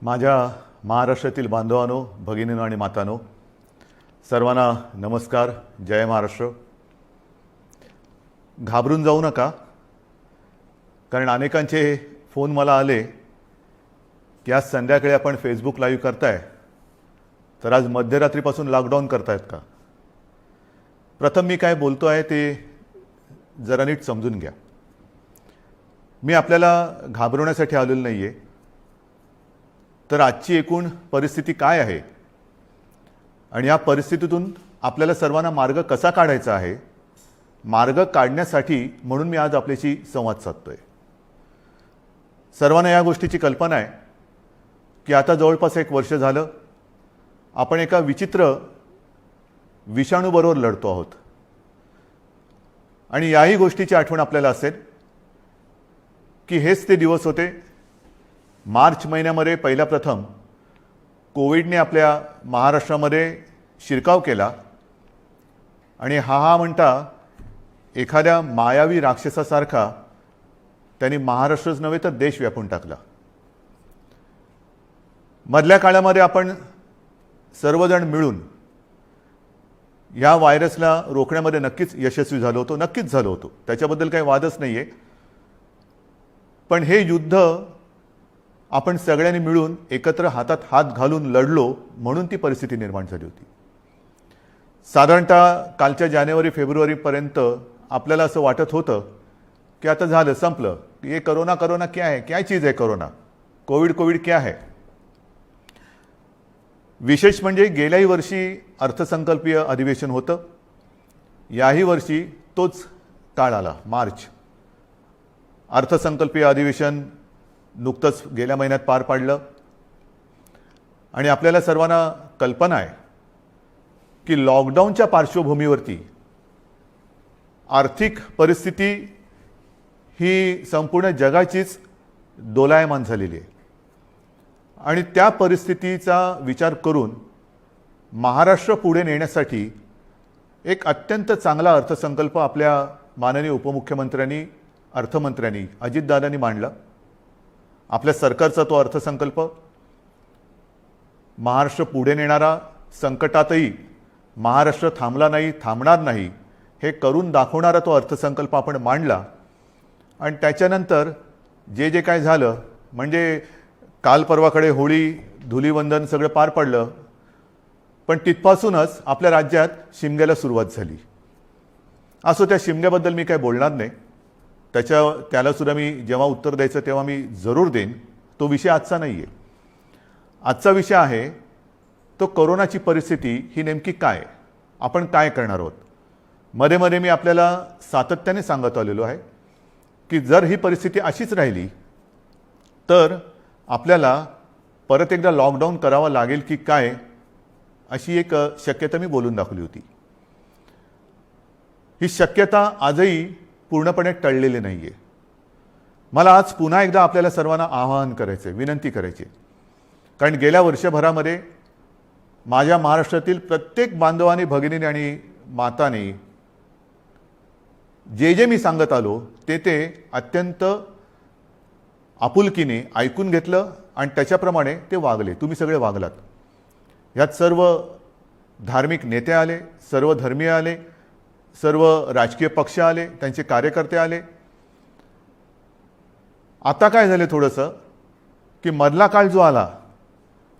माझ्या महाराष्ट्रातील बांधवांनो, भगिनींनो आणि मातांनो, सर्वांना नमस्कार. जय महाराष्ट्र. घाबरून जाऊ नका, कारण अनेकांचे फोन मला आले की आज संध्याकाळी आपण फेसबुक लाईव्ह करताय, तर आज मध्यरात्रीपासून लॉकडाऊन करतायत का. प्रथम मी काय बोलतो आहे ते जरा नीट समजून घ्या. मी आपल्याला घाबरवण्यासाठी आलेलो नाही आहे, तर आजची एकूण परिस्थिती काय आहे आणि या परिस्थितीतून आपल्याला सर्वांना मार्ग कसा काढायचा आहे, मार्ग काढण्यासाठी म्हणून मी आज आपल्याशी संवाद साधतोय. सर्वांना या गोष्टीची कल्पना आहे की आता जवळपास 1 वर्ष झालं आपण एका विचित्र विषाणूबरोबर लढतो आहोत. आणि याही गोष्टीची आठवण आपल्याला असेल की हेच ते दिवस होते मार्च महिन्यामध्ये पहिला प्रथम कोविडने आपल्या महाराष्ट्रामध्ये शिरकाव केला आणि हा म्हणता एखाद्या मायावी राक्षसासारखा त्यांनी महाराष्ट्रच नव्हे तर देश व्यापून टाकला. मधल्या काळामध्ये आपण सर्वजण मिळून या व्हायरसला रोखण्यामध्ये नक्कीच यशस्वी झालो होतो, नक्कीच झालो होतो, त्याच्याबद्दल काही वादच नाही आहे. पण हे युद्ध आपण सगळ्यांनी मिळून एकत्र हातात हात घालून लढलो म्हणून ती परिस्थिती निर्माण झाली होती. साधारणतः कालच्या जानेवारी-फेब्रुवारीपर्यंत आपल्याला असं वाटत होतं की आता झालं, संपलं. ये कोरोना कोरोना क्या है, क्या चीज़ है कोरोना, कोविड क्या है. विशेष म्हणजे गेल्याही वर्षी अर्थसंकल्पीय अधिवेशन होतं, याही वर्षी तोच काळ आला, मार्च. अर्थसंकल्पीय अधिवेशन नुकतंच गेल्या महिन्यात पार पाडलं आणि आपल्याला सर्वांना कल्पना आहे की लॉकडाऊनच्या पार्श्वभूमीवरती आर्थिक परिस्थिती ही संपूर्ण जगाचीच दोलायमान झालेली आहे. आणि त्या परिस्थितीचा विचार करून महाराष्ट्र पुढे नेण्यासाठी एक अत्यंत चांगला अर्थसंकल्प आपल्या माननीय उपमुख्यमंत्र्यांनी, अर्थमंत्र्यांनी, अजितदादांनी मांडला. आपल्या सरकारचा तो अर्थसंकल्प महाराष्ट्र पुढे नेणारा, संकटातही महाराष्ट्र थांबला नाही, थांबणार नाही हे करून दाखवणारा तो अर्थसंकल्प आपण मांडला. आणि त्याच्यानंतर जे जे काय झालं, म्हणजे काल परवाकडे होळी, धुलीवंदन सगळं पार पडलं, पण तिथपासूनच आपल्या राज्यात शिमग्याला सुरुवात झाली. असो, त्या शिमग्याबद्दल मी काय बोलणार नाही, त्यालासुद्धा मी जेव्हा उत्तर द्यायचं तेव्हा मी जरूर देईन. तो विषय आजचा नाही आहे. आजचा विषय आहे तो कोरोनाची परिस्थिती ही नेमकी काय, आपण काय करणार आहोत. मध्ये मध्ये मी आपल्याला सातत्याने सांगत आलेलो आहे की जर ही परिस्थिती अशीच राहिली तर आपल्याला परत एकदा लॉकडाऊन करावा लागेल की काय, अशी एक शक्यता मी बोलून दाखवली होती. ही शक्यता आजही पूर्णपणे टळलेली नाही आहे. मला आज पुन्हा एकदा आपल्याला सर्वांना आवाहन करायचं आहे, विनंती करायची आहे, कारण गेल्या वर्षभरामध्ये माझ्या महाराष्ट्रातील प्रत्येक बांधवांनी, भगिनींनी आणि मातांनी जे जे मी सांगत आलो ते अत्यंत आपुलकीने ऐकून घेतलं आणि त्याच्याप्रमाणे ते वागले. तुम्ही सगळे वागलात. यात सर्व धार्मिक नेते आले, सर्व धर्मीय आले, सर्व राजकीय पक्ष आले, त्यांचे कार्यकर्ते आले. आता काय झाले थोडंसं की मधला काळ जो आला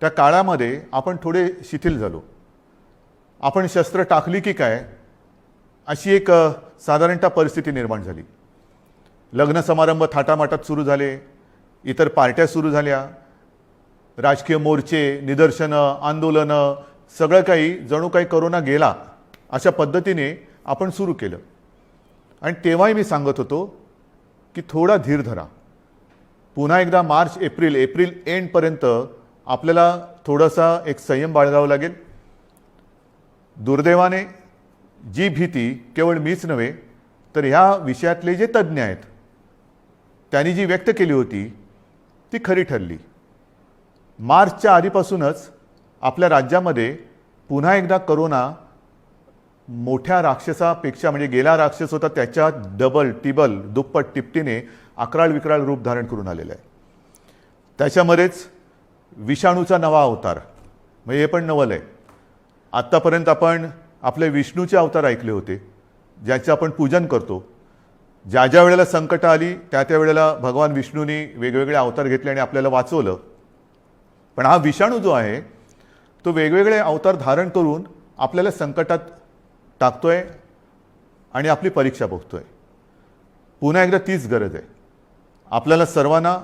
त्या काळामध्ये आपण थोडे शिथिल झालो. आपण शस्त्र टाकली की काय अशी एक साधारणतः परिस्थिती निर्माण झाली. लग्न समारंभ थाटामाटात सुरू झाले, इतर पार्ट्या सुरू झाल्या, राजकीय मोर्चे, निदर्शनं, आंदोलनं, सगळं काही जणू काही कोरोना गेला अशा पद्धतीने आपण सुरू केलं. आणि तेव्हाही मी सांगत होतो की थोडा धीर धरा. पुन्हा एकदा मार्च एप्रिल एंडपर्यंत आपल्याला थोडासा एक संयम बाळगावा लागेल. दुर्दैवाने जी भीती केवळ मीच नव्हे तर ह्या विषयातले जे तज्ज्ञ आहेत त्यांनी जी व्यक्त केली होती ती खरी ठरली. मार्चच्या आधीपासूनच आपल्या राज्यामध्ये पुन्हा एकदा कोरोना मोठ्या राक्षसापेक्षा, म्हणजे गेला राक्षस होता त्याच्या डबल टिबल दुप्पट तिपटीने अकराळ विकराळ रूप धारण करून आलेलं आहे. त्याच्यामध्येच विषाणूचा नवा अवतार, म्हणजे हे पण नवल आहे. आत्तापर्यंत आपण आपले विष्णूचे अवतार ऐकले होते, ज्याचे आपण पूजन करतो. ज्या ज्या वेळेला संकट आली त्या त्या वेळेला भगवान विष्णूंनी वेगवेगळे अवतार घेतले आणि आपल्याला वाचवलं. पण हा विषाणू जो आहे तो वेगवेगळे अवतार धारण करून आपल्याला संकटात टाकतोय आणि आपली परीक्षा बघतोय. पुन्हा एकदा तीच गरज आहे. आपल्याला सर्वांना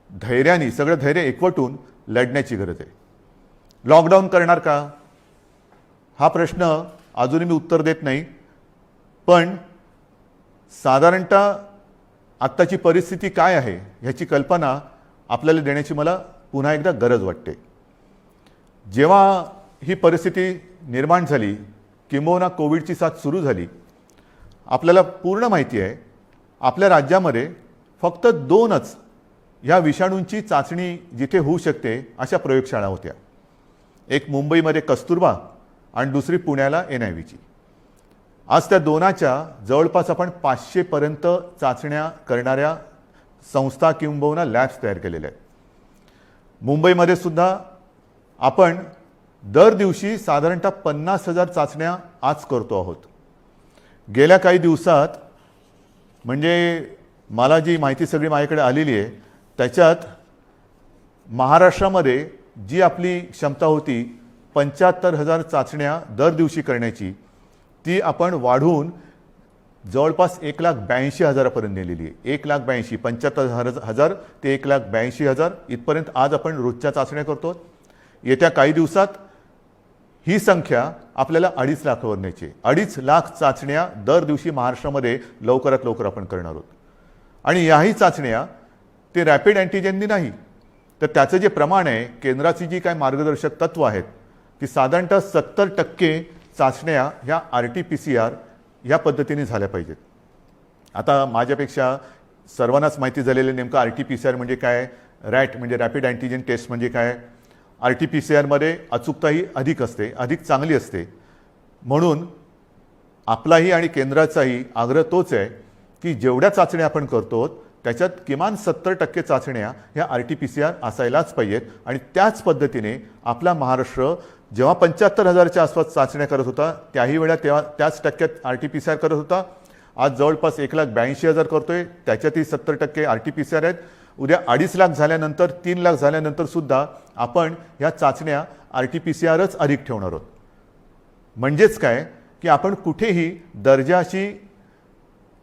धैर्याने, सगळं धैर्य एकवटून लढण्याची गरज आहे. लॉकडाऊन करणार का हा प्रश्न अजूनही मी उत्तर देत नाही. पण साधारणतः आत्ताची परिस्थिती काय आहे ह्याची कल्पना आपल्याला देण्याची मला पुन्हा एकदा गरज वाटते. जेव्हा ही परिस्थिती निर्माण झाली, किंबहुना कोविडची साथ सुरू झाली, आपल्याला पूर्ण माहिती आहे आपल्या राज्यामध्ये फक्त 2च ह्या विषाणूंची चाचणी जिथे होऊ शकते अशा प्रयोगशाळा होत्या. एक मुंबईमध्ये कस्तुरबा आणि दुसरी पुण्याला NIVची. आज त्या 2च्या जवळपास आपण 500 पर्यंत चाचण्या करणाऱ्या संस्था किंबहुना लॅब्स तयार केलेल्या आहेत. मुंबईमध्ये सुद्धा आपण दर दिवशी साधारणतः 50,000 चाचण्या आज करतो आहोत. गेल्या काही दिवसात म्हणजे मला जी माहिती सगळी माझ्याकडे आलेली आहे त्याच्यात महाराष्ट्रामध्ये जी आपली क्षमता होती 75,000 चाचण्या दर दिवशी करण्याची, ती आपण वाढवून जवळपास 1,82,000 पर्यंत नेलेली आहे. 1,82,000, 75,000 ते 1,82,000 इथपर्यंत आज आपण रोजच्या चाचण्या करतो. येत्या काही दिवसात ही संख्या आपल्याला 2.5 लाखावर न्यायची आहे. 2.5 लाख चाचण्या दर दिवशी महाराष्ट्रामध्ये लवकरात लवकर आपण करणार आहोत. आणि याही चाचण्या ते रॅपिड अँटीजेननी नाही, तर त्याचं जे प्रमाण आहे, केंद्राची जी काय मार्गदर्शक तत्व आहेत की साधारणतः 70% चाचण्या ह्या RT-PCR ह्या पद्धतीने झाल्या पाहिजेत. आता माझ्यापेक्षा सर्वांनाच माहिती झालेलं नेमकं RT-PCR म्हणजे काय, रॅट म्हणजे रॅपिड अँटीजेन टेस्ट म्हणजे काय. RT-PCR अचूकताही अधिक असते, अधिक चांगली असते. म्हणून आपलाही आणि केंद्राचाही आग्रह तोच आहे की जेवढ्या चाचण्या आपण करतो त्याच्यात किमान 70% चाचण्या ह्या RT-PCR असायलाच पाहिजेत. आणि त्याच पद्धतीने आपला महाराष्ट्र जेव्हा 75,000च्या आसपास चाचण्या करत होता त्याही वेळा तेव्हा त्याच टक्क्यात RT-PCR करत होता. आज जवळपास 1,82,000 करतोय, त्याच्यातही 70% RT-PCR आहेत. उद्या 2.5 लाख झाल्यानंतर, 3 लाख झाल्यानंतर सुद्धा आपण ह्या चाचण्या RT-PCRच अधिक ठेवणार आहोत. म्हणजेच काय की आपण कुठेही दर्जाची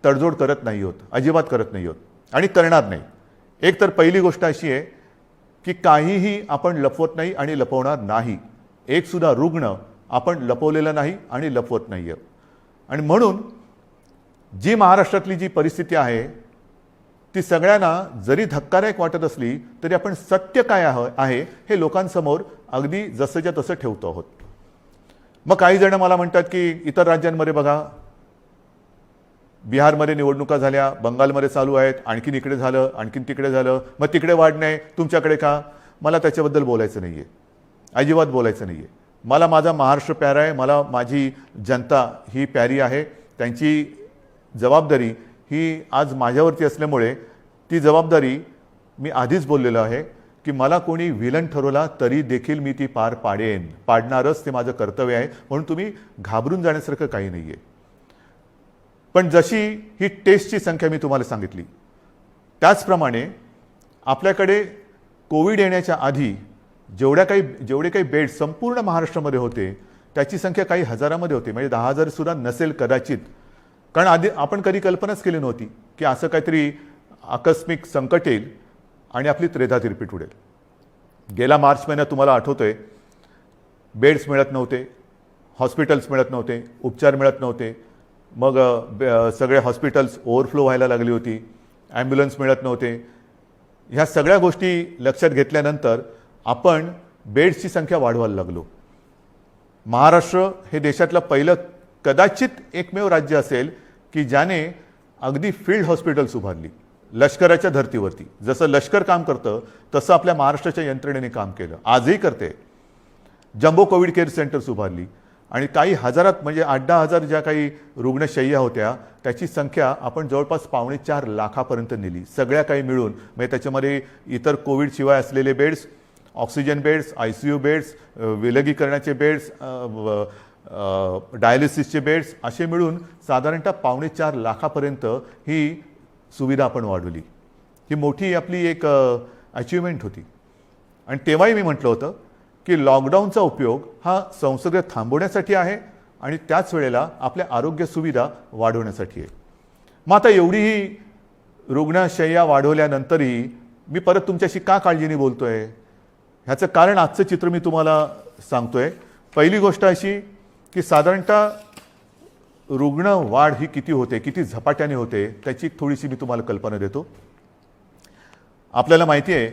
तडजोड करत नाही आहोत, अजिबात करत नाही आहोत आणि करणार नाही. एक तर पहिली गोष्ट अशी आहे की काहीही आपण लपवत नाही आणि लपवणार नाही. एक सुद्धा रुग्ण आपण लपवलेला नाही आणि लपवत नाही आहे. आणि म्हणून जी महाराष्ट्रातली जी परिस्थिती आहे ती सगळ्यांना जरी धक्कादायक वाटत असली तरी आपण सत्य काय आहे हे लोकांसमोर अगदी जसंच्या तसं ठेवतो आहोत. मग काही जण मला म्हणतात की इतर राज्यांमध्ये बघा, बिहारमध्ये निवडणुका झाल्या, बंगालमध्ये चालू आहेत, आणखीन इकडे झालं, आणखीन तिकडे झालं, मग तिकडे वाढ नाही, तुमच्याकडे का. मला त्याच्याबद्दल बोलायचं नाही आहे, अजिबात बोलायचं नाही आहे. मला माझा महाराष्ट्र प्यारा आहे, मला माझी जनता ही प्यारी आहे. त्यांची जबाबदारी ही आज माझ्यावरती असल्यामुळे ती जबाबदारी मी आधीच बोललेलो आहे की मला कोणी विलन ठरवला तरी देखील मी ती पार पाडणारच, ते माझं कर्तव्य आहे. म्हणून तुम्ही घाबरून जाण्यासारखं काही नाही आहे. पण जशी ही टेस्टची संख्या मी तुम्हाला सांगितली त्याचप्रमाणे आपल्याकडे कोविड येण्याच्या आधी जेवढे काही बेड संपूर्ण महाराष्ट्रामध्ये होते त्याची संख्या काही हजारामध्ये होती, म्हणजे 10,000 सुद्धा नसेल कदाचित. कारण आधी आपण कधी कल्पनाच केली नव्हती की असं काहीतरी आकस्मिक संकट येईल आणि आपली त्रेधा तिरपीट उडेल. गेल्या मार्च महिन्यात तुम्हाला आठवतंय बेड्स मिळत नव्हते, हॉस्पिटल्स मिळत नव्हते, उपचार मिळत नव्हते. मग सगळे हॉस्पिटल्स ओव्हरफ्लो व्हायला लागली होती, ॲम्ब्युलन्स मिळत नव्हते. ह्या सगळ्या गोष्टी लक्षात घेतल्यानंतर आपण बेड्सची संख्या वाढवायला लागलो. महाराष्ट्र हे देशातलं पहिलं कदाचित एकमेव राज्य असेल की ज्याने अगदी फील्ड हॉस्पिटल्स उभारली लष्कराच्या धर्तीवरती. जसं लष्कर काम करतं तसं आपल्या महाराष्ट्राच्या यंत्रणेने काम केलं, आजही करते. जम्बो कोविड केअर सेंटर्स उभारली आणि काही हजारात म्हणजे 8-10 हजार ज्या काही रुग्णशय्या होत्या त्याची संख्या आपण जवळपास 3.25 लाखापर्यंत नेली, सगळ्या काही मिळून. म्हणजे त्याच्यामध्ये इतर कोविड शिवाय असलेले beds oxygen beds, ICU beds, विलगीकरणाचे बेड्स, डायलिसिसचे बेड्स असे मिळून साधारणतः 4.25 लाखापर्यंत ही सुविधा आपण वाढवली. ही मोठी आपली एक अचिव्हमेंट होती. आणि तेव्हाही मी म्हटलं होतं की लॉकडाऊनचा उपयोग हा संसर्ग थांबवण्यासाठी आहे आणि त्याच वेळेला आपल्या आरोग्य सुविधा वाढवण्यासाठी आहे. मग आता एवढीही रुग्णशय्या वाढवल्यानंतरही मी परत तुमच्याशी का काळजीने बोलतोय, ह्याचं कारण आजचं चित्र मी तुम्हाला सांगतोय. पहिली गोष्ट अशी की साधारणतः रुग्ण वाढ ही किती होते, किती झपाट्याने होते, त्याची थोडीशी मी तुम्हाला कल्पना देतो. आपल्याला माहिती आहे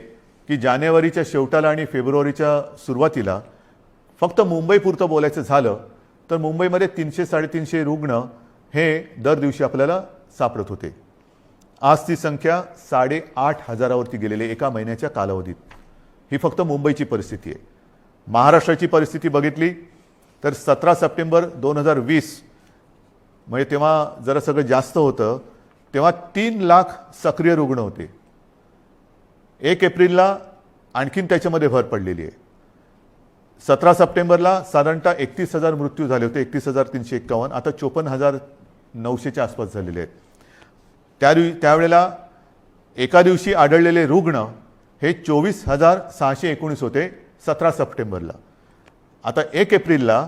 की जानेवारीच्या शेवटाला आणि फेब्रुवारीच्या सुरुवातीला फक्त मुंबईपुरतं बोलायचं झालं तर मुंबईमध्ये 300-350 रुग्ण हे दर दिवशी आपल्याला सापडत होते. आज ती संख्या 8,500वरती गेलेली एका महिन्याच्या कालावधीत. ही फक्त मुंबईची परिस्थिती आहे. महाराष्ट्राची परिस्थिती बघितली तर 17 सप्टेंबर 2020 म्हणजे तेव्हा जरा सगळं जास्त होतं, तेव्हा 3 लाख सक्रिय रुग्ण होते. 1 एप्रिलला आणखीन त्याच्यामध्ये भर पडलेली आहे. 17 सप्टेंबरला साधारणतः 31,000 मृत्यू झाले होते, 31,351. आता 54,900च्या आसपास झालेले आहेत. त्यावेळेला एका दिवशी आढळलेले रुग्ण हे 24,619 होते 17 सप्टेंबरला. आता 1 एप्रिलला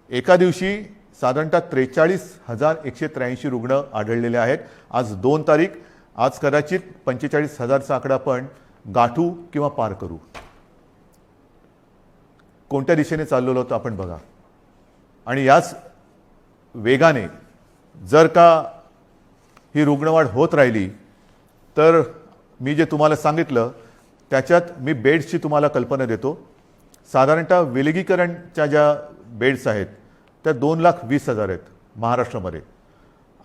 एका दिवशी साधारणतः 43,183 रुग्ण आढळलेले आहेत. आज 2 तारीख. आज कदाचित 45,000चा आकडा आपण गाठू किंवा पार करू. कोणत्या दिशेने चाललेलो होतो आपण बघा. आणि याच वेगाने जर का ही रुग्णवाढ होत राहिली तर मी जे तुम्हाला सांगितलं त्याच्यात मी बेड्सची तुम्हाला कल्पना देतो. साधारणतः विलगीकरणच्या ज्या बेड्स आहेत त्या 2,20,000 आहेत महाराष्ट्रामध्ये.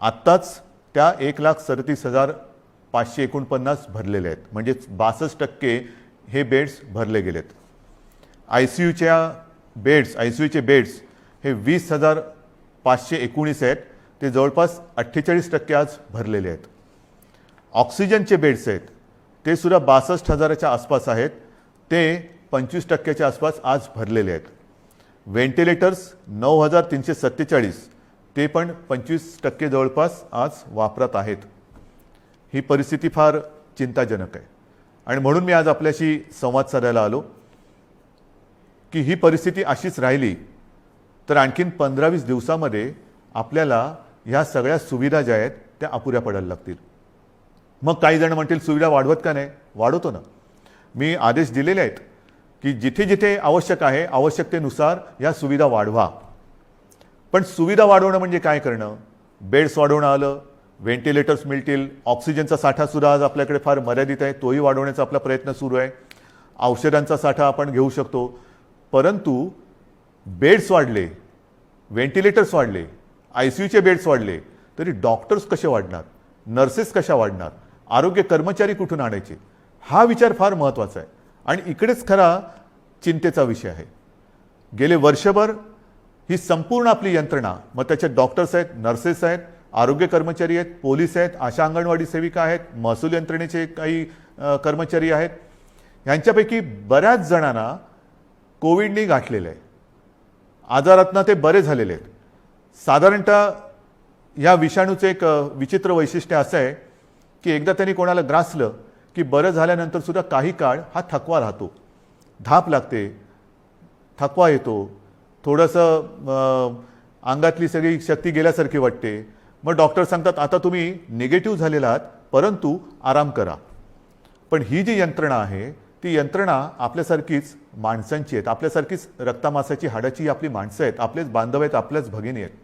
आत्ताच त्या 1,37,549 भरलेले आहेत, म्हणजे 62% हे बेड्स भरले गेलेत. ICUचे बेड्स हे 20,519 आहेत, ते जवळपास 48% आज भरलेले आहेत. ऑक्सिजनचे बेड्स आहेत ते सुद्धा 62,000च्या आसपास आहेत, ते 25%च्या आसपास आज भरलेले आहेत. व्हेंटिलेटर्स 9,347 ते पण 25% जवळपास आज वापरात आहेत. ही परिस्थिती फार चिंताजनक आहे. आणि म्हणून मी आज आपल्याशी संवाद साधायला आलो की ही परिस्थिती अशीच राहिली तर आणखीन 15-20 दिवसामध्ये आपल्याला ह्या सगळ्या सुविधा ज्या आहेत त्या अपुऱ्या पडायला लागतील. मग काही जण म्हणतील सुविधा वाढवत का नाही? वाढवतो ना. मी आदेश दिलेले आहेत की जिथे जिथे आवश्यक आहे आवश्यकतेनुसार या सुविधा वाढवा. पण सुविधा वाढवणं म्हणजे काय करणं? बेड्स वाढवणं आलं, व्हेंटिलेटर्स मिळतील, ऑक्सिजनचा साठासुद्धा आज आपल्याकडे फार मर्यादित आहे, तोही वाढवण्याचा आपला प्रयत्न सुरू आहे. औषधांचा साठा आपण घेऊ शकतो. परंतु बेड्स वाढले, व्हेंटिलेटर्स वाढले, ICUचे बेड्स वाढले तरी डॉक्टर्स कसे वाढणार, नर्सेस कशा वाढणार, आरोग्य कर्मचारी कुठून आणायचे? हा विचार फार महत्त्वाचा आहे आणि इकडेच खरा चिंतेचा विषय आहे. गेले वर्षभर ही संपूर्ण आपली यंत्रणा, मग त्याच्यात डॉक्टर्स आहेत, नर्सेस आहेत, आरोग्य कर्मचारी आहेत, पोलीस आहेत, आशा अंगणवाडी सेविका आहेत, महसूल यंत्रणेचे काही कर्मचारी आहेत, यांच्यापैकी बऱ्याच जणांना कोविडने गाठलेलं आहे. आजारातनं ते बरे झालेले आहेत. साधारणतः या विषाणूचं एक विचित्र वैशिष्ट्य असं आहे की एकदा त्यांनी कोणाला ग्रासलं की बरं झाल्यानंतर सुद्धा काही काळ हा थकवा राहतो, धाप लागते, थकवा येतो, थोडंसं अंगातली सगळी शक्ती गेल्यासारखी वाटते. मग डॉक्टर सांगतात आता तुम्ही निगेटिव्ह झालेला आहात परंतु आराम करा. पण ही जी यंत्रणा आहे ती यंत्रणा आपल्यासारखीच माणसांची आहेत, आपल्यासारखीच रक्तामासाची हाडाची आपली माणसं आहेत, आपलेच बांधव आहेत, आपल्याच भगिनी आहेत.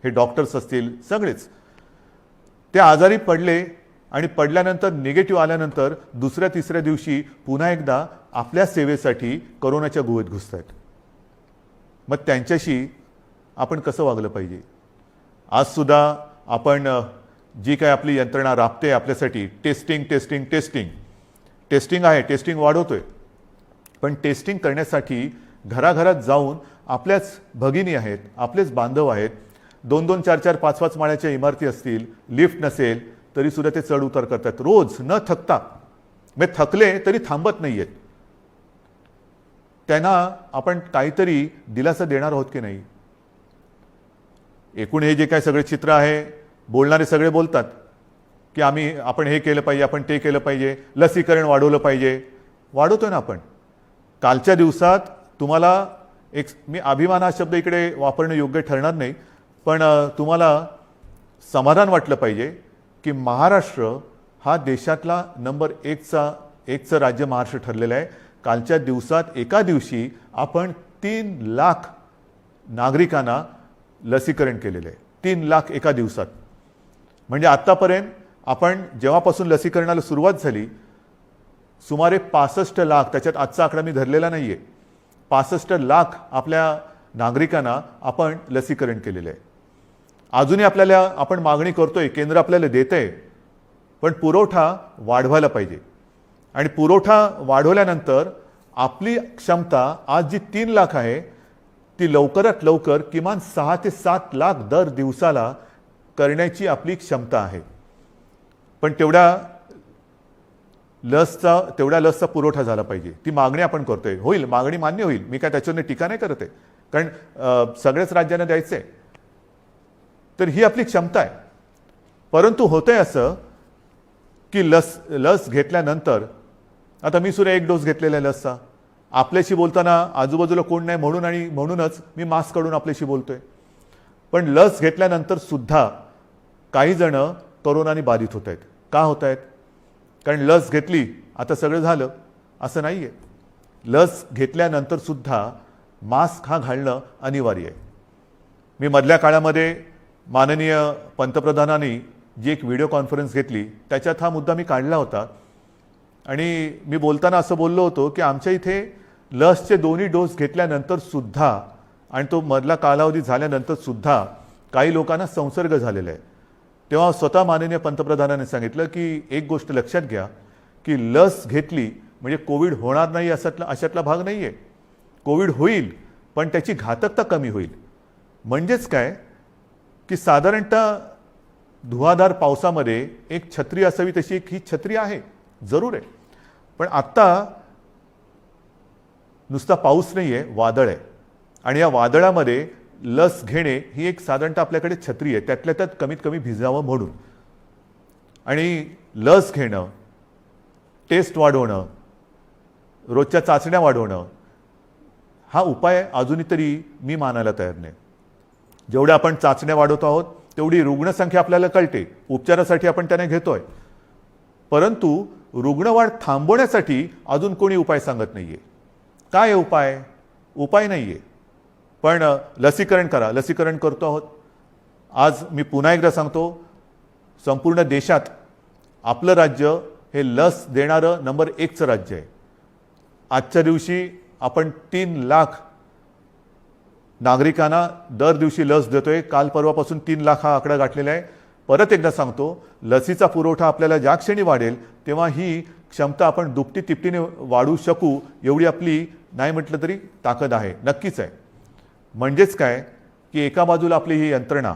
हे डॉक्टर्स असतील सगळेच ते आजारी पडले आणि पडल्यानंतर निगेटिव्ह आल्यानंतर दुसऱ्या तिसऱ्या दिवशी पुन्हा एकदा आपल्या सेवेसाठी कोरोनाच्या गुहेत घुसत आहेत. मग त्यांच्याशी आपण कसं वागलं पाहिजे? आज सुद्धा आपण जी काय आपली यंत्रणा राबते आपल्यासाठी, टेस्टिंग टेस्टिंग टेस्टिंग टेस्टिंग आहे, टेस्टिंग वाढवतोय. पण टेस्टिंग करण्यासाठी घराघरात जाऊन आपल्याच भगिनी आहेत, आपलेच बांधव आहेत, 2-2, 4-4, 5-5 माळ्याच्या इमारती असतील, लिफ्ट नसेल तरी सुद्धा ते चढ उतार करतात, रोज न थकता. मग थकले तरी थांबत नाहीयेत. त्यांना आपण काहीतरी दिलासा देणार आहोत की नाही. एकूण हे जे काय सगळे चित्र आहे, बोलणारे सगळे बोलतात की आपण हे केलं पाहिजे, आपण ते केलं पाहिजे, लसीकरण वाढवलं पाहिजे. वाढवतोय ना आपण. कालच्या दिवसात तुम्हाला मी अभिमान हा शब्द इकडे वापरणं योग्य ठरणार नाही, पण तुम्हाला समाधान वाटलं पाहिजे की महाराष्ट्र हा देशातला नंबर एकचं राज्य महाराष्ट्र ठरलेलं आहे. कालच्या दिवसात एका दिवशी आपण 3 लाख नागरिकांना लसीकरण केलेलं आहे. 3 लाख एका दिवसात. म्हणजे आत्तापर्यंत आपण जेव्हापासून लसीकरणाला सुरुवात झाली सुमारे 65 लाख, त्याच्यात आजचा आकडा मी धरलेला नाही आहे, 65 लाख आपल्या नागरिकांना आपण लसीकरण केलेलं आहे. अजूनही आपण मागणी करतोय, केंद्र आपल्याला देतंय, पण पुरवठा वाढवायला पाहिजे. आणि पुरवठा वाढवल्यानंतर आपली क्षमता आज जी 3 लाख आहे ती लवकरात लवकर किमान 6 ते 7 लाख दर दिवसाला करण्याची आपली क्षमता आहे. पण तेवढ्या लसचा पुरवठा झाला पाहिजे. ती मागणी आपण करतोय. होईल, मागणी मान्य होईल, मी काय त्याच्यावर टीका नाही करत आहे, कारण सगळ्याच राज्यांना द्यायचं आहे. तर ही आपली क्षमता आहे. परंतु होतंय असं की लस घेतल्यानंतर, आता मी सुद्धा 1 डोस घेतलेला आहे लसचा. आपल्याशी बोलताना आजूबाजूला कोण नाही म्हणूनच मी मास्क काढून आपल्याशी बोलतोय. पण लस घेतल्यानंतर सुद्धा काही जण कोरोनाने बाधित होत आहेत. का होत आहेत? कारण लस घेतली आता सगळं झालं असं नाही आहे. लस घेतल्यानंतर सुद्धा मास्क हा घालणं अनिवार्य आहे. मी मधल्या काळामध्ये माननीय पंतप्रधानांनी जी एक व्हिडिओ कॉन्फरन्स घेतली त्याच्यात हा मुद्दा मी काढला होता. आणि मी बोलताना असं बोललो होतो की आमच्या इथे लसचे 2 डोस घेतल्यानंतर सुद्धा आणि तो मधला कालावधी झाल्यानंतर सुद्धा काही लोकांना संसर्ग झालेला आहे. तेव्हा स्वतः माननीय पंतप्रधानांनी सांगितलं की एक गोष्ट लक्षात घ्या की लस घेतली म्हणजे कोविड होणार नाही अशातला भाग नाही आहे. कोविड होईल, पण त्याची घातकता कमी होईल. म्हणजेच काय की साधारणतः धुवाधार पावसामध्ये एक छत्री असावी तशी ही छत्री आहे, जरूर आहे. पण आत्ता नुसता पाऊस नाही आहे, वादळ आहे. आणि या वादळामध्ये लस घेणे ही एक साधारणतः आपल्याकडे छत्री आहे, त्यातल्या त्यात कमीत कमी भिजावं म्हणून. आणि लस घेणं, टेस्ट वाढवणं, रोजच्या चाचण्या वाढवणं हा उपाय अजूनही तरी मी मानायला तयार नाही. जेवढ्या आपण चाचण्या वाढवत आहोत तेवढी रुग्णसंख्या आपल्याला कळते, उपचारासाठी आपण त्याने घेतोय. परंतु रुग्णवाढ थांबवण्यासाठी अजून कोणी उपाय सांगत नाहीये. काय उपाय? उपाय नाहीये. पण लसीकरण करा, लसीकरण करतो आहोत. आज मी पुन्हा एकदा सांगतो, संपूर्ण देशात आपलं राज्य हे लस देणारं नंबर 1चं राज्य आहे. आजच्या दिवशी आपण 3 लाख नागरिकांना दर दिवशी लस देतोय. काल परवापासून 3 लाख हा आकडा गाठलेला आहे. परत एकदा सांगतो, लसीचा पुरवठा आपल्याला ज्या क्षणी वाढेल तेव्हा ही क्षमता आपण दुपटी तिपटीने वाढवू शकू एवढी आपली नाही म्हटलं तरी ताकद आहे, नक्कीच आहे. म्हणजेच काय की एका बाजूला आपली ही यंत्रणा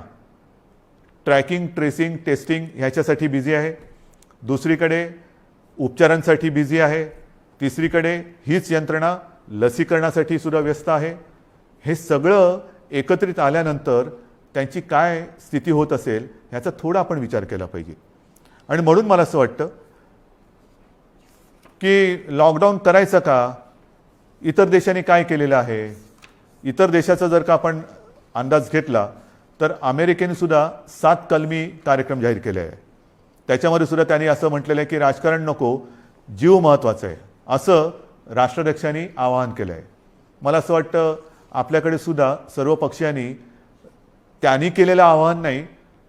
ट्रॅकिंग, ट्रेसिंग, टेस्टिंग ह्याच्यासाठी बिझी आहे, दुसरीकडे उपचारांसाठी बिझी आहे, तिसरीकडे हीच यंत्रणा लसीकरणासाठी सुद्धा व्यस्त आहे. हे सगळं एकत्रित आल्यानंतर त्यांची काय स्थिती होत असेल ह्याचा थोडा आपण विचार केला पाहिजे. आणि म्हणून मला असं वाटतं की लॉकडाऊन करायचं का? इतर देशांनी काय केलेलं आहे? इतर देशाचा जर का आपण अंदाज घेतला तर अमेरिकेने सुद्धा 7 कलमी कार्यक्रम जाहीर केले आहे. त्याच्यामध्ये सुद्धा त्यांनी असं म्हटलेलं आहे की राजकारण नको, जीव महत्त्वाचा आहे, असं राष्ट्राध्यक्षांनी आवाहन केलं आहे. मला असं वाटतं आपल्याकडे सुद्धा सर्व पक्षांनी त्यांनी केलेलं आवाहन नाही,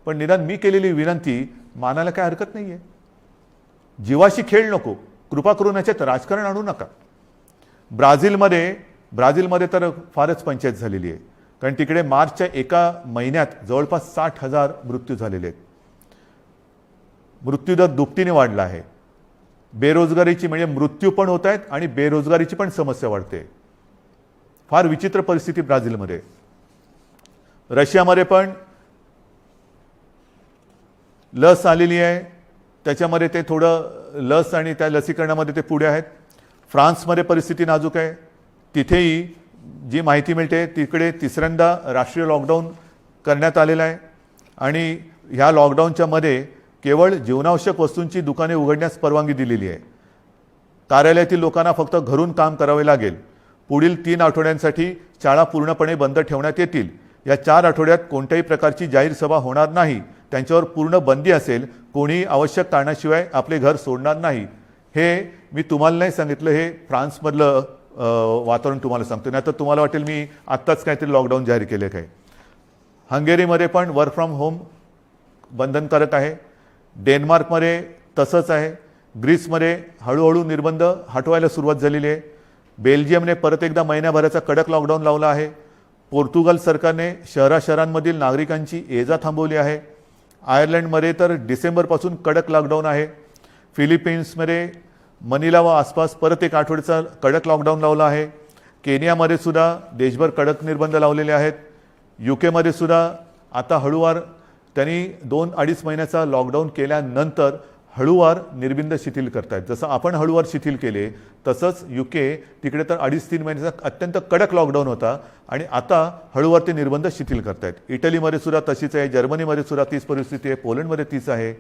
पण निदान मी केलेली विनंती मानायला काय हरकत नाही आहे. जीवाशी खेळ नको, कृपा करून याच्यात राजकारण आणू नका. ब्राझीलमध्ये तर फारच पंचायत झालेली आहे, कारण तिकडे मार्चच्या एका महिन्यात जवळपास 60,000 मृत्यू झालेले आहेत. मृत्यूदर दुपटीने वाढला आहे. बेरोजगारीची म्हणजे मृत्यू पण होत आहेत आणि बेरोजगारीची पण समस्या वाढते. फार विचित्र परिस्थिती ब्राझीलमध्ये. रशियामध्ये पण लस आलेली आहे, त्याच्यामध्ये ते थोडं लस आणि त्या लसीकरणामध्ये ते पुढे आहेत. फ्रान्समध्ये परिस्थिती नाजूक आहे. तिथेही जी माहिती मिळते तिकडे तिसऱ्यांदा राष्ट्रीय लॉकडाऊन करण्यात आलेला आहे आणि ह्या लॉकडाऊनच्या मध्ये केवळ जीवनावश्यक वस्तूंची दुकाने उघडण्यास परवानगी दिलेली आहे. कार्यालयातील लोकांना फक्त घरून काम करावे लागेल. पुढील 3 आठवड्यांसाठी शाळा पूर्णपणे बंद ठेवण्यात येतील. या 4 आठवड्यात कोणत्याही प्रकारची जाहीर सभा होणार नाही. त्यांच्यावर पूर्ण बंदी असेल. कोणी आवश्यक कारणाशिवाय आपले घर सोडणार नाही. हे मी तुम्हाला नाही सांगितलं, हे फ्रान्समधलं वातावरण तुम्हाला सांगतो. नाही तर तुम्हाला वाटेल मी आत्ताच काहीतरी लॉकडाऊन जाहीर केले काय. हंगेरीमध्ये पण वर्क फ्रॉम होम बंधनकारक आहे. डेन्मार्कमध्ये तसंच आहे. ग्रीसमध्ये हळूहळू निर्बंध हटवायला सुरुवात झालेली आहे. बेल्जियमने परत एकदा महिन्याभराचा कडक लॉकडाऊन लावला आहे. पोर्तुगाल सरकारने शहरांमधील नागरिकांची ये जा थांबवली आहे. आयर्लंडमध्ये तर डिसेंबरपासून कडक लॉकडाऊन आहे. फिलिपिन्समध्ये मनिला व आसपास परत 1 आठवड्याचा कडक लॉकडाऊन लावला आहे. केनियामध्ये सुद्धा देशभर कडक निर्बंध लावलेले आहेत. UK सुद्धा आता हळूवार त्यांनी 2-2.5 महिन्याचा लॉकडाऊन केल्यानंतर हळूवार निर्बंध शिथिल करतायत. जसं आपण हळूवार शिथिल केले तसंच UK तिकडे तर 2.5-3 महिन्याचा अत्यंत कडक लॉकडाऊन होता आणि आता हळूवार ते निर्बंध शिथिल करतायत. इटलीमध्ये सुद्धा तशीच आहे. जर्मनीमध्ये सुद्धा तीच परिस्थिती आहे. पोलंडमध्ये तीच आहे.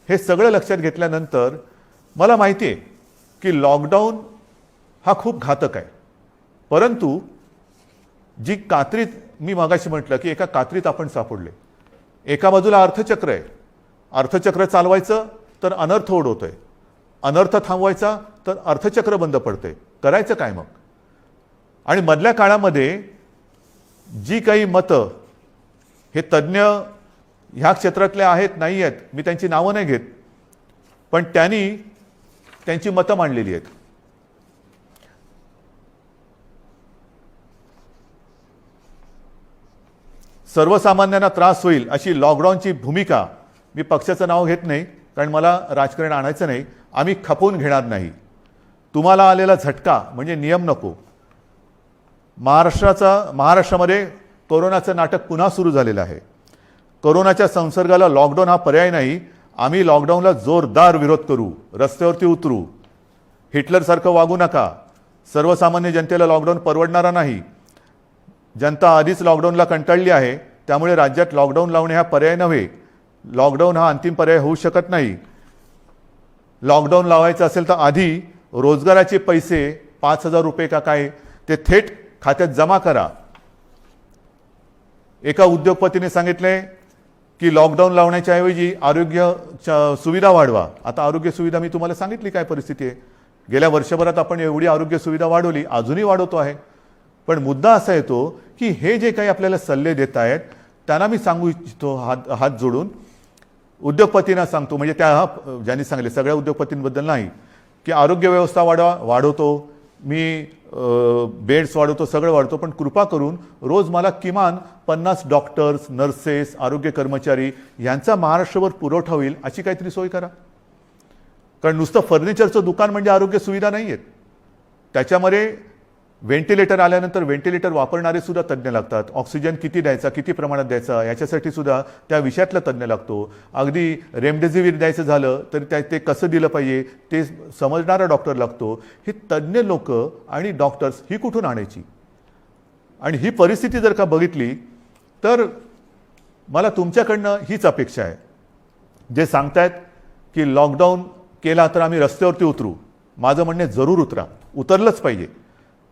हे सगळं लक्षात घेतल्यानंतर मला माहिती आहे की लॉकडाऊन हा खूप घातक आहे. परंतु जी कात्रीत मी मागाशी म्हटलं की एका कात्रीत आपण सापडले. एका बाजूला अर्थचक्र आहे. अर्थचक्र चालवायचं तर अनर्थ ओढवतोय. अनर्थ थांबवायचा तर अर्थचक्र बंद पडतंय. करायचं काय मग. आणि मधल्या काळामध्ये जी काही मतं हे तज्ज्ञ ह्या क्षेत्रातले आहेत नाही आहेत, मी त्यांची नावं नाही घेत, पण त्यांनी त्यांची मतं मांडलेली आहेत. सर्वसामान्यांना त्रास होईल अशी लॉकडाऊनची भूमिका, मी पक्षाचं नाव घेत नाही कारण मला राजकारण आणायचं नाही, आम्ही खपवून घेणार नाही. तुम्हाला आलेला झटका म्हणजे नियम नको. महाराष्ट्रामध्ये कोरोनाचं नाटक पुन्हा सुरू झालेलं आहे. कोरोनाच्या संसर्गाला लॉकडाऊन हा पर्याय नाही. आम्ही लॉकडाऊनला जोरदार विरोध करू, रस्त्यावरती उतरू. हिटलरसारखं वागू नका. सर्वसामान्य जनतेला लॉकडाऊन परवडणारा नाही. जनता आधीच लॉकडाऊनला कंटाळली आहे. त्यामुळे राज्यात लॉकडाऊन लावणे हा पर्याय नव्हे. लॉकडाऊन हा अंतिम पर्याय होऊ शकत नाही. लॉकडाऊन लावायचं असेल तर आधी रोजगाराचे पैसे 5,000 रुपये का काय ते थेट खात्यात जमा करा. एका उद्योगपतीने सांगितले की लॉकडाऊन लावण्याच्या ऐवजी आरोग्य सुविधा वाढवा. आता आरोग्य सुविधा मी तुम्हाला सांगितली काय परिस्थिती आहे. गेल्या वर्षभरात आपण एवढी आरोग्य सुविधा वाढवली, अजूनही वाढवतो आहे. पण मुद्दा असा येतो की हे जे काही आपल्याला सल्ले देत आहेत त्यांना मी सांगू इच्छितो हात जोडून, उद्योगपतींना सांगतो, म्हणजे त्या ज्यांनी सांगले सगळ्या उद्योगपतींबद्दल नाही, की आरोग्य व्यवस्था वाढवतो मी, बेड्स वाढवतो, सगळं वाढवतो, पण कृपा करून रोज मला किमान 50 डॉक्टर्स, नर्सेस, आरोग्य कर्मचारी यांचा महाराष्ट्रभर पुरवठा होईल अशी काहीतरी सोय करा. कारण नुसतं फर्निचरचं दुकान म्हणजे आरोग्य सुविधा नाही आहेत. त्याच्यामध्ये व्हेंटिलेटर आल्यानंतर व्हेंटिलेटर वापरणारे सुद्धा तज्ज्ञ लागतात. ऑक्सिजन किती द्यायचा, किती प्रमाणात द्यायचा याच्यासाठी सुद्धा त्या विषयातला तज्ज्ञ लागतो. अगदी रेमडेसिवीर द्यायचं झालं तर ते कसं दिलं पाहिजे ते समजणारा डॉक्टर लागतो. हे तज्ज्ञ लोक आणि डॉक्टर्स ही कुठून आणायची. आणि ही परिस्थिती जर का बघितली तर मला तुमच्याकडनं हीच अपेक्षा आहे. जे सांगतायत की लॉकडाऊन केला तर आम्ही रस्त्यावरती उतरू, माझं म्हणणे जरूर उतरा, उतरलंच पाहिजे.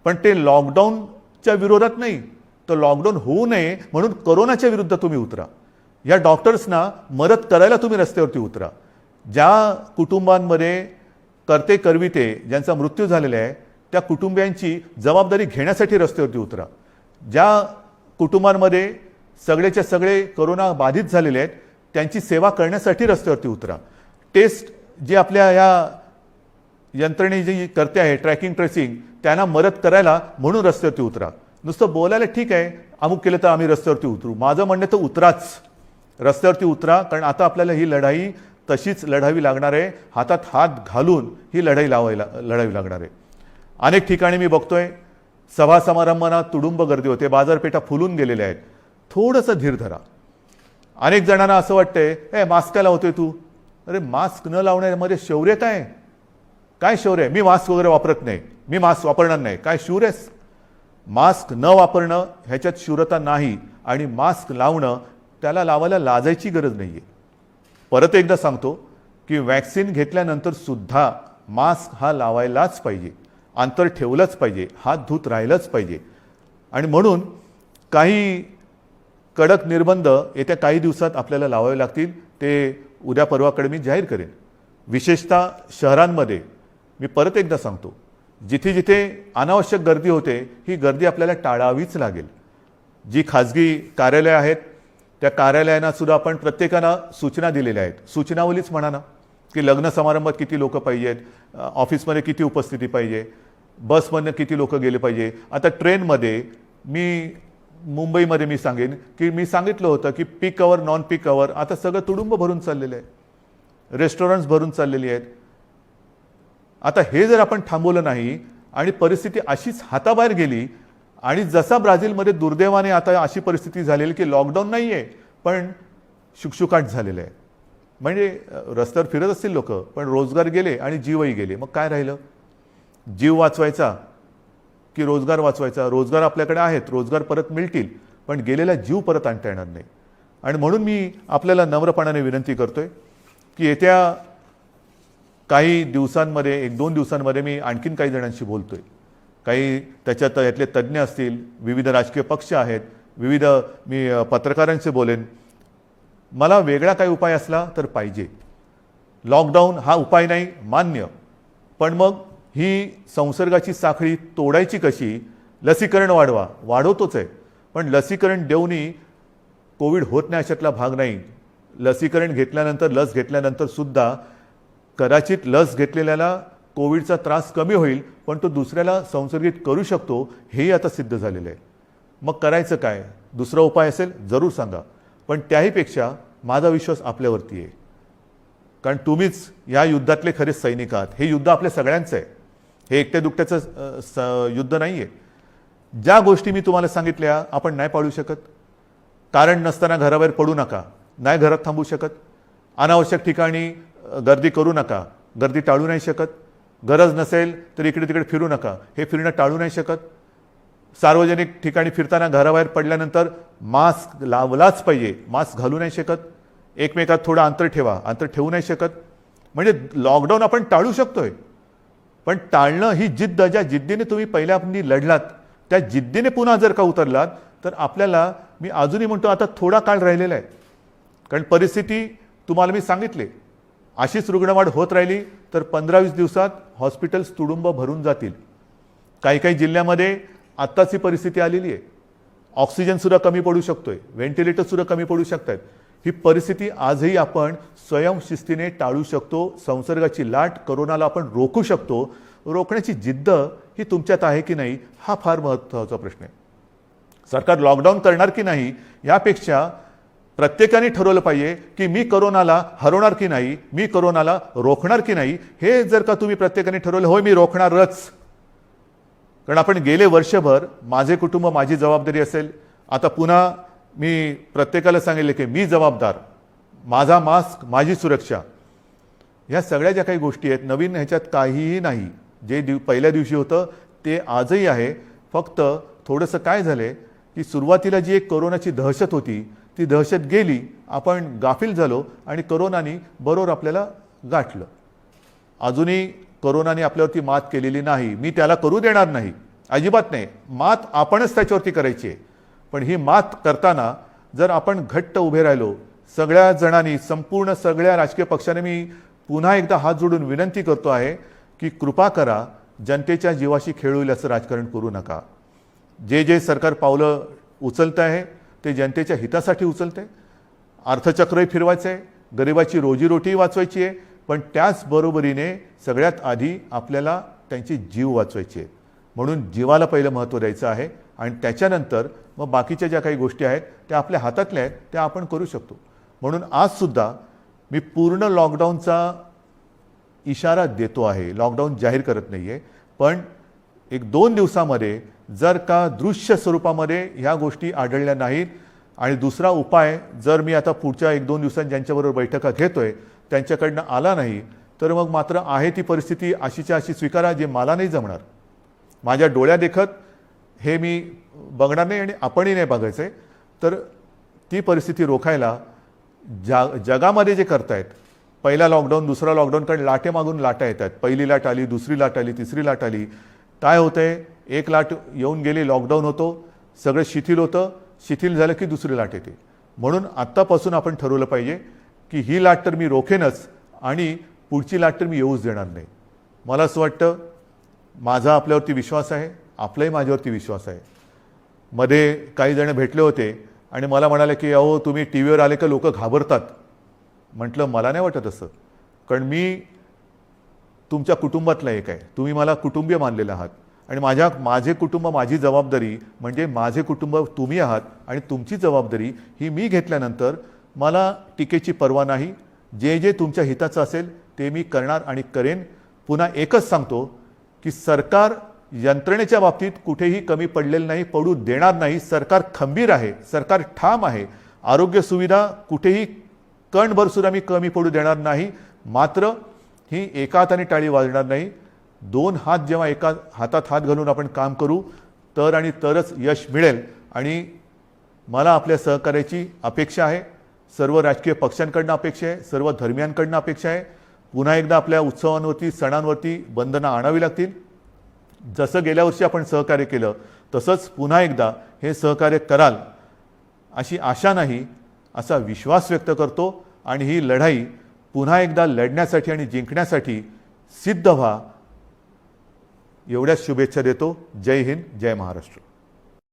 पण ते लॉकडाऊनच्या विरोधात नाही, तर लॉकडाऊन होऊ नये म्हणून कोरोनाच्या विरुद्ध तुम्ही उतरा. या डॉक्टर्सना मदत करायला तुम्ही रस्त्यावरती उतरा. ज्या कुटुंबांमध्ये करते करविते ज्यांचा मृत्यू झालेला आहे त्या कुटुंबियांची जबाबदारी घेण्यासाठी रस्त्यावरती उतरा. ज्या कुटुंबांमध्ये सगळेच्या सगळे कोरोना बाधित झालेले आहेत त्यांची सेवा करण्यासाठी रस्त्यावरती उतरा. टेस्ट जे आपल्या या यंत्रणे जी करते आहे ट्रॅकिंग ट्रेसिंग त्यांना मदत करायला म्हणून रस्त्यावरती उतरा. नुसतं बोलायला ठीक आहे अमुक केलं तर आम्ही रस्त्यावरती उतरू, माझं म्हणणं तर उतराच, रस्त्यावरती उतरा. कारण आता आपल्याला ही लढाई तशीच लढावी लागणार आहे. हातात हात घालून ही लढाई लढावी लागणार आहे. अनेक ठिकाणी मी बघतोय सभा समारंभांना तुडुंब गर्दी होते, बाजारपेठा फुलून गेलेल्या आहेत. थोडंसं धीर धरा. अनेक जणांना असं वाटतंय मास्क का लावतोय तू. अरे मास्क न लावण्यामध्ये शौर्य काय शौर्य आहे. मी मास्क वगैरे वापरत नाही, मी मास्क वापरणार नाही. काय शूर आहेस? मास्क न वापरणं ह्याच्यात शूरता नाही आणि मास्क लावणं त्याला लावायला लाजायची गरज नाही आहे. परत एकदा सांगतो की वॅक्सिन घेतल्यानंतर सुद्धा मास्क हा लावायलाच पाहिजे, अंतर ठेवलंच पाहिजे, हात धुत राहिलंच पाहिजे. आणि म्हणून काही कडक निर्बंध येत्या काही दिवसात आपल्याला लावावे लागतील. ते उद्या परवाकडे मी जाहीर करेन. विशेषतः शहरांमध्ये मी परत एकदा सांगतो, जिथे जिथे अनावश्यक गर्दी होते ही गर्दी आपल्याला टाळावीच लागेल. जी खाजगी कार्यालय आहेत त्या कार्यालयांना सुद्धा आपण प्रत्येकानं सूचना दिलेल्या आहेत. सूचनावलीच म्हणा ना, की लग्न समारंभात किती लोक पाहिजेत, ऑफिसमध्ये किती उपस्थिती पाहिजे, बसमधनं किती लोक गेले पाहिजे. आता ट्रेनमध्ये मी मुंबईमध्ये मी सांगेन की मी सांगितलं होतं की पीक अवर नॉन पीक अवर आता सगळं तुडुंब भरून चाललेलं आहे, रेस्टॉरंट्स भरून चाललेली आहेत. आता हे जर आपण थांबवलं नाही आणि परिस्थिती अशीच हाताबाहेर गेली आणि जसा ब्राझीलमध्ये दुर्दैवाने आता अशी परिस्थिती झालेली की लॉकडाऊन नाही आहे पण शुकशुकाट झालेलं आहे. म्हणजे रस्त्यावर फिरत असतील लोक पण रोजगार गेले आणि जीवही गेले. मग काय राहिलं? जीव वाचवायचा की रोजगार वाचवायचा? रोजगार आपल्याकडे आहेत, रोजगार परत मिळतील पण गेलेला जीव परत आणता येणार नाही. आणि म्हणून मी आपल्याला नम्रपणाने विनंती करतोय की येत्या काही दिवसांमध्ये, 1-2 दिवसांमध्ये मी आणखीन काही जणांशी बोलतोय. काही त्याच्यात यातले तज्ज्ञ असतील, विविध राजकीय पक्ष आहेत, विविध मी पत्रकारांशी बोलेन. मला वेगळा काही उपाय असला तर पाहिजे. लॉकडाऊन हा उपाय नाही मान्य, पण मग ही संसर्गाची साखळी तोडायची कशी? लसीकरण वाढवतोच आहे पण लसीकरण देऊनही कोविड होत नाही अशातला भाग नाही. लसीकरण घेतल्यानंतर, लस घेतल्यानंतर सुद्धा कदाचित लस घेतलेल्याला कोविडचा त्रास कमी होईल पण तो दुसऱ्याला संसर्गित करू शकतो, हेही आता सिद्ध झालेलं आहे. मग करायचं काय? दुसरा उपाय असेल जरूर सांगा, पण त्याहीपेक्षा माझा विश्वास आपल्यावरती आहे. कारण तुम्हीच या युद्धातले खरे सैनिक आहात. हे युद्ध आपल्या सगळ्यांचं आहे, हे एकट्या दुकट्याचं युद्ध नाही आहे. ज्या गोष्टी मी तुम्हाला सांगितल्या आपण नाही पाळू शकत. कारण नसताना घराबाहेर पडू नका, नाही घरात थांबू शकत. अनावश्यक ठिकाणी गर्दी करू नका, गर्दी टाळू नाही शकत. गरज नसेल तर इकडे तिकडे फिरू नका, हे फिरणं टाळू नाही शकत. सार्वजनिक ठिकाणी फिरताना घराबाहेर पडल्यानंतर मास्क लावलाच पाहिजे, मास्क घालू नाही शकत. एकमेकात थोडं अंतर ठेवा, अंतर ठेवू नाही शकत. म्हणजे लॉकडाऊन आपण टाळू शकतोय पण टाळणं ही जिद्द, ज्या जिद्दीने तुम्ही पहिल्यापासून लढलात त्या जिद्दीने पुन्हा जर का उतरलात तर आपल्याला, मी अजूनही म्हणतो आता थोडा काळ राहिलेला आहे. कारण परिस्थिती तुम्हाला मी सांगितले, अशीच रुग्णवाढ होत राहिली तर 15-20 दिवसात हॉस्पिटल्स तुडुंब भरून जातील. काही काही जिल्ह्यामध्ये आत्ताच ही परिस्थिती आलेली आहे. ऑक्सिजनसुद्धा कमी पडू शकतोय, व्हेंटिलेटरसुद्धा कमी पडू शकतात. ही परिस्थिती आजही आपण स्वयंशिस्तीने टाळू शकतो. संसर्गाची लाट, कोरोनाला आपण रोखू शकतो. रोखण्याची जिद्द ही तुमच्यात आहे की नाही हा फार महत्त्वाचा प्रश्न आहे. सरकार लॉकडाऊन करणार की नाही यापेक्षा प्रत्येकाने ठरवलं पाहिजे की मी कोरोनाला हरवणार की नाही, मी कोरोनाला रोखणार की नाही. हे जर का तुम्ही प्रत्येकाने ठरवलं, होय मी रोखणारच. कारण आपण गेले वर्षभर माझे कुटुंब माझी जबाबदारी असेल. आता पुन्हा मी प्रत्येकाला सांगितले की मी जबाबदार, माझा मास्क माझी सुरक्षा. ह्या सगळ्या ज्या काही गोष्टी आहेत नवीन, ह्याच्यात काहीही नाही. जे पहिल्या दिवशी होतं ते आजही आहे. फक्त थोडंसं काय झालंय की सुरुवातीला जी एक कोरोनाची दहशत होती ती दहशत गेली, आपण गाफील झालो आणि कोरोनाने बरोबर आपल्याला गाठलं. अजूनही कोरोनाने आपल्यावरती मात केलेली नाही, मी त्याला करू देणार नाही, अजिबात नाही. मात आपणच त्याच्यावरती करायची आहे. पण ही मात करताना जर आपण घट्ट उभे राहिलो सगळ्या जणांनी, संपूर्ण सगळ्या राजकीय पक्षाने, मी पुन्हा एकदा हात जोडून विनंती करतो आहे की कृपा करा, जनतेच्या जीवाशी खेळ होईल असं राजकारण करू नका. जे जे सरकार पावलं उचलत आहे ते जनतेच्या हितासाठी उचलते. अर्थचक्रही फिरवायचं आहे, गरिबाची रोजीरोटी वाचवायची आहे, पण त्याचबरोबरीने सगळ्यात आधी आपल्याला त्यांची जीव वाचवायची आहे. म्हणून जीवाला पहिलं महत्त्व द्यायचं आहे आणि त्याच्यानंतर मग बाकीच्या ज्या काही गोष्टी आहेत त्या आपल्या हातातल्या आहेत त्या आपण करू शकतो. म्हणून आजसुद्धा मी पूर्ण लॉकडाऊनचा इशारा देतो आहे, लॉकडाऊन जाहीर करत नाही आहे. पण 1-2 दिवसामध्ये जर का दृश्य स्वरूपामध्ये ह्या गोष्टी आढळल्या नाहीत आणि दुसरा उपाय जर मी आता पुढच्या 1-2 दिवसांत ज्यांच्याबरोबर बैठका घेतोय त्यांच्याकडनं आला नाही तर मग मात्र आहे ती परिस्थिती अशीच्या अशी स्वीकारा, जे मला नाही जमणार. माझ्या डोळ्यादेखत हे मी बघणार नाही आणि आपणही नाही बघायचं आहे. तर ती परिस्थिती रोखायला जगामध्ये जे करतायत, पहिला लॉकडाऊन दुसरा लॉकडाऊन, कारण लाटेमागून लाटा येतात, पहिली लाट आली, दुसरी लाट आली, तिसरी लाट आली. काय होतंय, एक लाट येऊन गेली, लॉकडाऊन होतो, सगळं शिथिल होतं, शिथिल झालं की दुसरी लाट येते. म्हणून आत्तापासून आपण ठरवलं पाहिजे की ही लाट तर मी रोखेनच आणि पुढची लाट तर मी येऊच देणार नाही. मला असं वाटतं, माझा आपल्यावरती विश्वास आहे, आपलाही माझ्यावरती विश्वास आहे. मध्ये काही जण भेटले होते आणि मला म्हणाले की अहो तुम्ही टी व्हीवर आले का लोक घाबरतात. म्हटलं मला नाही वाटत असं, कारण मी तुमच्या कुटुंबातला एक आहे, तुम्ही मला कुटुंबीय मानलेलं आहात आणि माझे कुटुंब, माझी जबाबदारी म्हणजे माझे कुटुंब तुम्ही आहात आणि तुमची जबाबदारी ही मी घेतल्यानंतर मला टीकेची पर्वा नाही. जे जे तुमच्या हिताचं असेल ते मी करणार आणि करेन. पुन्हा एकच सांगतो की सरकार यंत्रणेच्या बाबतीत कुठेही कमी पडलेलं नाही, पडू देणार नाही. सरकार खंबीर आहे, सरकार ठाम आहे. आरोग्य सुविधा कुठेही कणभर सुद्धा मी कमी पडू देणार नाही. मात्र ही एका हाताने टाळी वाजणार नाही. दोन हात जेव्हा एका हातात हात घालून आपण काम करू तर आणि तरच यश मिळेल. आणि मला आपल्या सहकार्याची अपेक्षा आहे, सर्व राजकीय पक्षांकडनं अपेक्षा आहे, सर्व धर्मियांकडनं अपेक्षा आहे. पुन्हा एकदा आपल्या उत्सवांवरती, सणांवरती बंधनं आणावी लागतील. जसं गेल्या वर्षी आपण सहकार्य केलं तसंच पुन्हा एकदा हे सहकार्य कराल अशी आशा नाही, असा विश्वास व्यक्त करतो. आणि ही लढाई पुन्हा एकदा लढण्यासाठी आणि जिंकण्यासाठी सिद्ध व्हा, एवढ्याच शुभेच्छा देतो. जय हिंद, जय महाराष्ट्र.